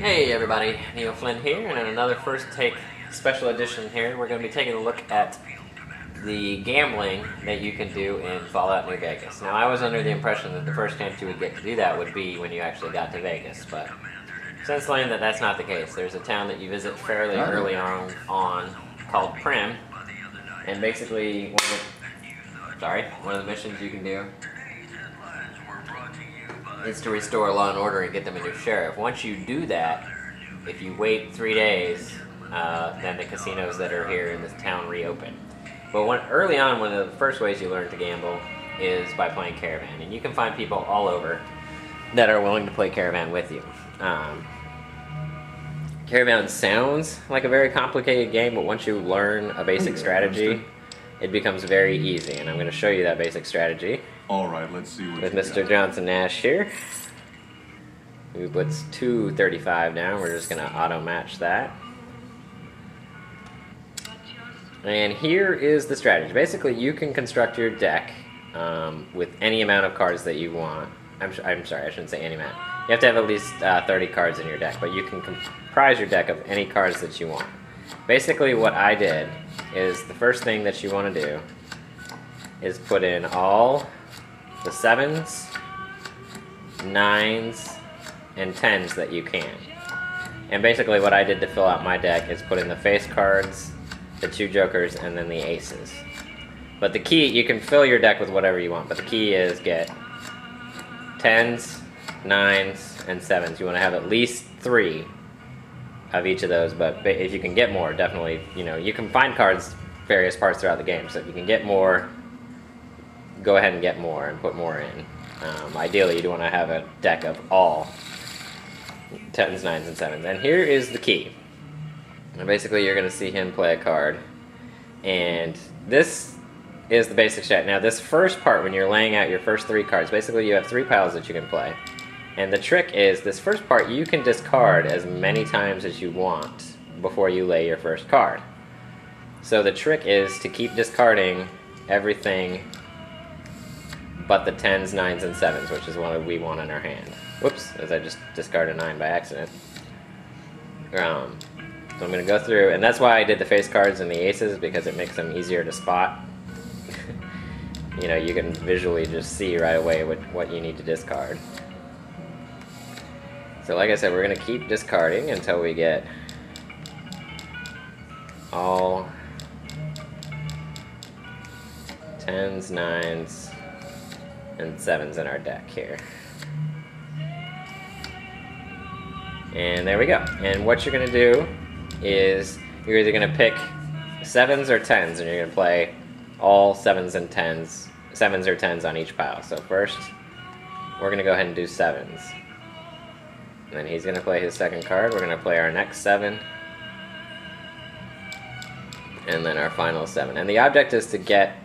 Hey everybody, Neoflynn here, and in another First Take special edition here, we're going to be taking a look at the gambling that you can do in Fallout New Vegas. Now, I was under the impression that the first chance you would get to do that would be when you actually got to Vegas, but since learning that that's not the case. There's a town that you visit fairly early on called Prim, and basically one of the missions you can do is to restore law and order and get them a new sheriff. Once you do that, if you wait 3 days, then the casinos that are here in this town reopen. But early on, one of the first ways you learn to gamble is by playing Caravan, and you can find people all over that are willing to play Caravan with you. Caravan sounds like a very complicated game, but once you learn a basic strategy, it becomes very easy, and I'm going to show you that basic strategy. All right, let's see what with Mr. Johnson Nash here. We put 235 down. We're just going to auto match that. And here is the strategy. Basically, you can construct your deck with any amount of cards that you want. I'm sorry, I shouldn't say any amount. You have to have at least 30 cards in your deck, but you can comprise your deck of any cards that you want. Basically, what I did is the first thing that you want to do is put in all the 7s, 9s, and 10s that you can. And basically what I did to fill out my deck is put in the face cards, the 2 jokers, and then the aces. But the key, you can fill your deck with whatever you want, but the key is get 10s, 9s, and 7s. You want to have at least 3 of each of those, but if you can get more, definitely, you can find cards various parts throughout the game, so if you can get more, go ahead and get more and put more in. Ideally, you do want to have a deck of all 10s, 9s, and 7s. And here is the key. And basically, you're going to see him play a card. And this is the basic strat. Now, this first part, when you're laying out your first 3 cards, basically you have 3 piles that you can play. And the trick is, this first part, you can discard as many times as you want before you lay your first card. So the trick is to keep discarding everything but the 10s, 9s, and 7s, which is what we want in our hand. Whoops, as I just discarded a 9 by accident. So I'm going to go through, and that's why I did the face cards and the aces, because it makes them easier to spot. You can visually just see right away what you need to discard. So like I said, we're going to keep discarding until we get all 10s, 9s, and 7s in our deck here. And there we go. And what you're going to do is you're either going to pick 7s or 10s, and you're going to play all 7s and 10s, 7s or 10s on each pile. So first, we're going to go ahead and do 7s. And then he's going to play his second card. We're going to play our next 7. And then our final 7. And the object is to get,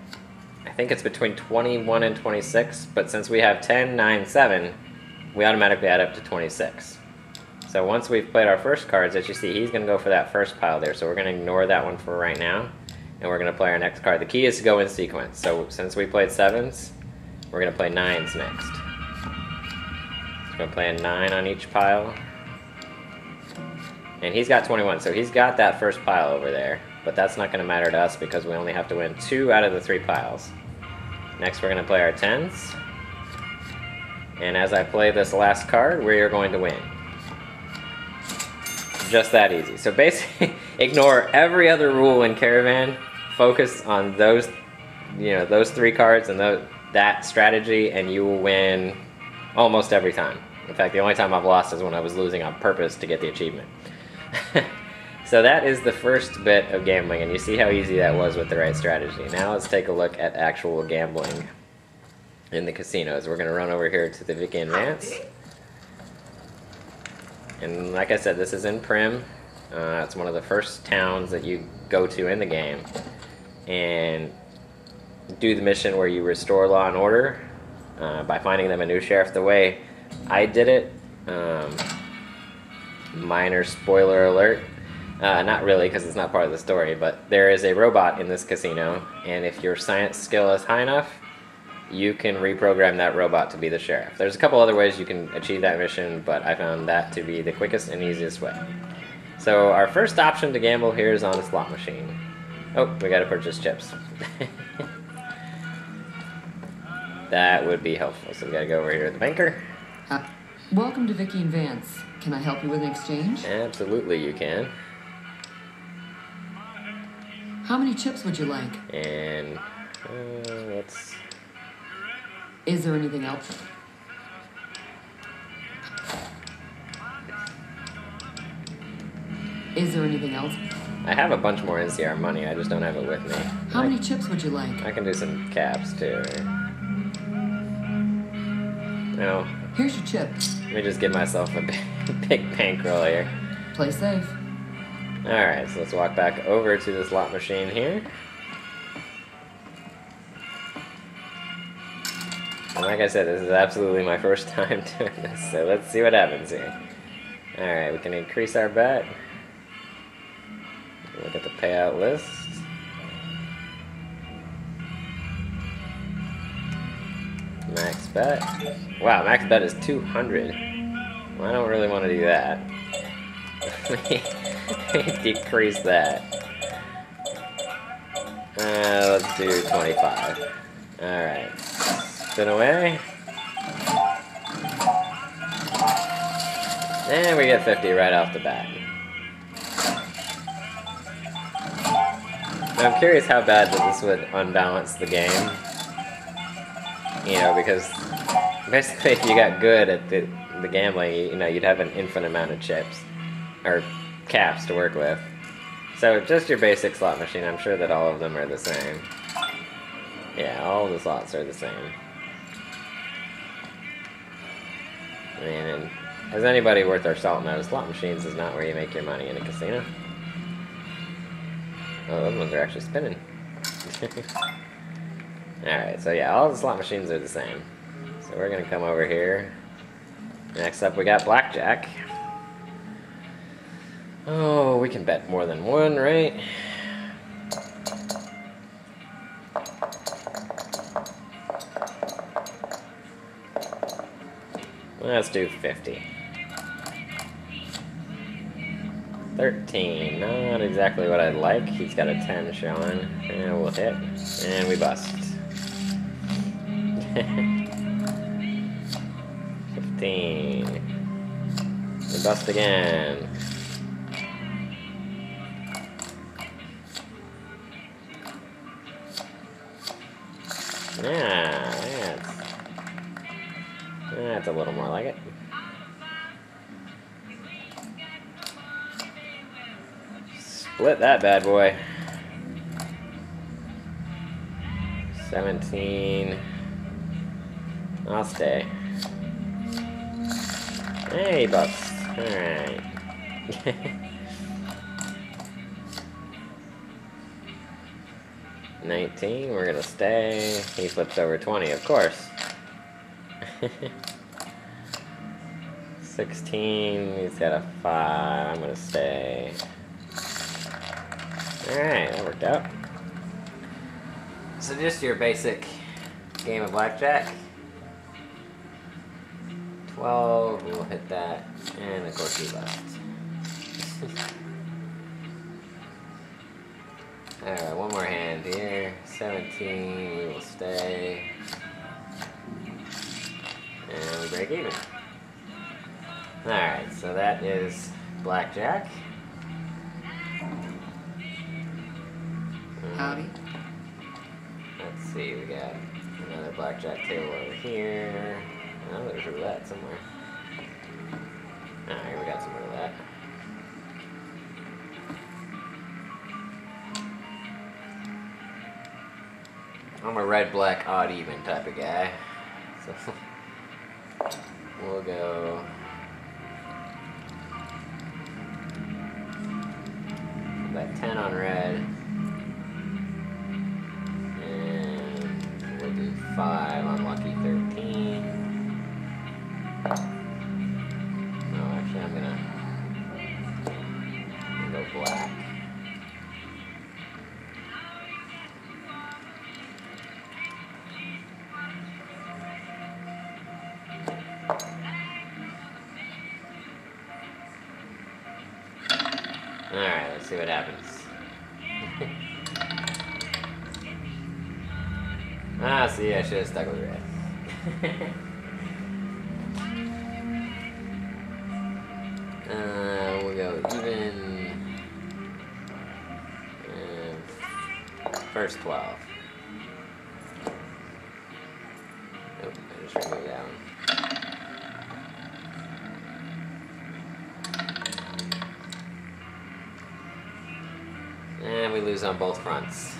I think it's between 21 and 26, but since we have 10, 9, 7, we automatically add up to 26. So once we've played our first cards, as you see, he's going to go for that first pile there, so we're going to ignore that one for right now, and we're going to play our next card. The key is to go in sequence, so since we played 7s, we're going to play 9s next. We're going to play a 9 on each pile, and he's got 21, so he's got that first pile over there, but that's not going to matter to us because we only have to win 2 out of the 3 piles. Next, we're going to play our 10s. And as I play this last card, we are going to win. Just that easy. So basically, ignore every other rule in Caravan. Focus on those, those 3 cards and that strategy, and you will win almost every time. In fact, the only time I've lost is when I was losing on purpose to get the achievement. So that is the first bit of gambling, and you see how easy that was with the right strategy. Now let's take a look at actual gambling in the casinos. We're going to run over here to the Vicky Advance. And like I said, this is in Prim. It's one of the first towns that you go to in the game. And do the mission where you restore law and order by finding them a new sheriff. The way I did it, minor spoiler alert, not really because it's not part of the story, but there is a robot in this casino, and if your science skill is high enough, you can reprogram that robot to be the sheriff. There's a couple other ways you can achieve that mission, but I found that to be the quickest and easiest way. So our first option to gamble here is on a slot machine. Oh, we gotta purchase chips. That would be helpful. So we gotta go over here to the banker. Welcome to Vicky and Vance. Can I help you with an exchange? Absolutely, you can. How many chips would you like? And let's... Is there anything else? Is there anything else? I have a bunch more NCR money, I just don't have it with me. How many chips would you like? I can do some caps too. No. Here's your chip. Let me just give myself a big bankroll here. Play safe. Alright, so let's walk back over to the slot machine here. And like I said, this is absolutely my first time doing this, so let's see what happens here. Alright, we can increase our bet. Look at the payout list. Max bet. Wow, max bet is 200. Well, I don't really want to do that. Decrease that. Let's do 25. Alright. Spin away. And we get 50 right off the bat. Now, I'm curious how bad that this would unbalance the game. You know, because basically if you got good at the gambling, you know, you'd have an infinite amount of chips. Or caps to work with. So just your basic slot machine, I'm sure that all of them are the same. Yeah, all the slots are the same. I mean, and as anybody worth their salt knows, slot machines is not where you make your money in a casino. Oh, those ones are actually spinning. Alright, so yeah, all the slot machines are the same. So we're gonna come over here. Next up we got Blackjack. Oh, we can bet more than one, right? Let's do 50. 13, not exactly what I'd like. He's got a 10 showing. And we'll hit. And we bust. 15. We bust again. Yeah, that's a little more like it. Split that bad boy. 17. I'll stay. Hey, bust. Alright. 19, we're gonna stay. He flips over 20, of course. 16, he's got a 5. I'm gonna stay. Alright, that worked out. So just your basic game of blackjack. 12, we'll hit that. And of course we bust. Alright, one more hand here. 17, we will stay. And we break even. Alright, so that is blackjack. Howdy. Let's see, we got another blackjack table over here. Oh, there's roulette somewhere. Alright, we got some roulette. I'm a red, black, odd, even type of guy. So we'll go. That 10 on red. And we'll do 5 on lucky 13. No, actually I'm gonna go black. Alright, let's see what happens. Ah, see, I should have stuck with red. We'll go even. First 12. Nope, I just removed that one. And we lose on both fronts.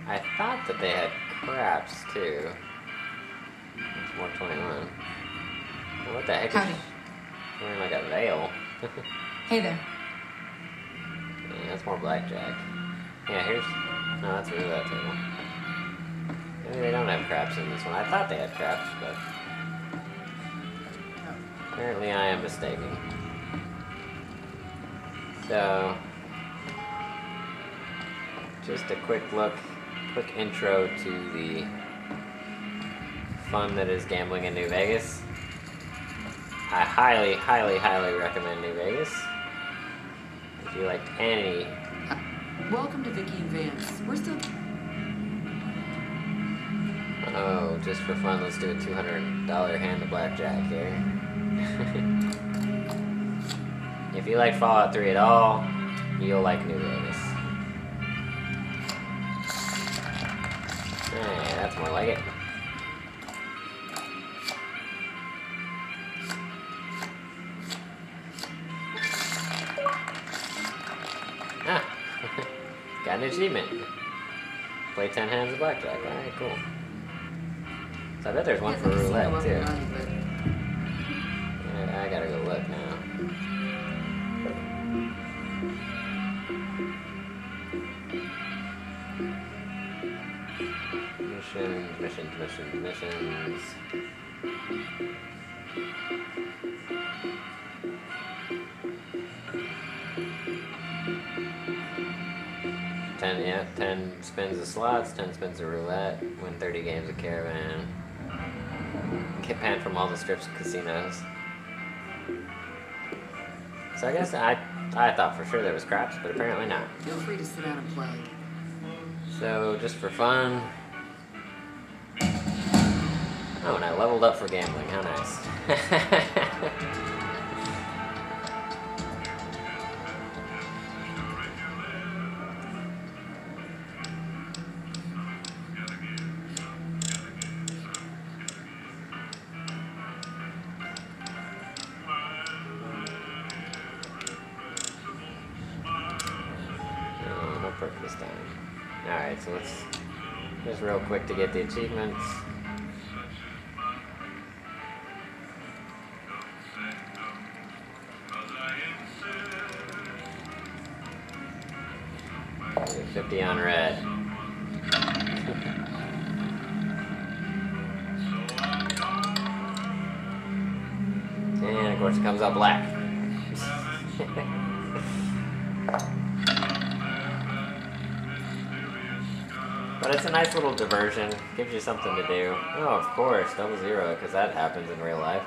I thought that they had craps too. It's more 21. Well, what the heck Howdy. is wearing like a veil? Hey there. Yeah, that's more blackjack. Yeah, here's. No, that's a roulette table. Maybe they don't have craps in this one. I thought they had craps, but apparently I am mistaken. So, just a quick intro to the fun that is gambling in New Vegas. I highly, highly, highly recommend New Vegas. If you like any... Welcome to Vicky and Vance. We're still... Oh, just for fun, let's do a $200 hand of blackjack here. If you like Fallout 3 at all, you'll like New Vegas. Hey, that's more like it. Ah, got an achievement. Play 10 hands of blackjack. Alright, cool. So I bet there's one for roulette too. I gotta go look now. Missions. 10 spins of slots, 10 spins of roulette, win 30 games of Caravan. Get banned from all the strips and casinos. So I guess I thought for sure there was craps, but apparently not. Feel free to sit down and play. So just for fun. Oh, and I leveled up for gambling. How nice. No perk this time. Alright, so let's just real quick to get the achievements. Get 50 on red. And of course it comes out black. But it's a nice little diversion. Gives you something to do. Oh, of course, 00, because that happens in real life.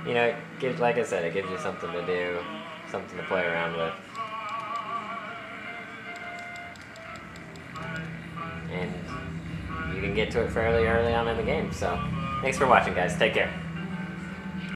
You know, it gives, like I said, it gives you something to do, something to play around with. And you can get to it fairly early on in the game. So, thanks for watching, guys. Take care.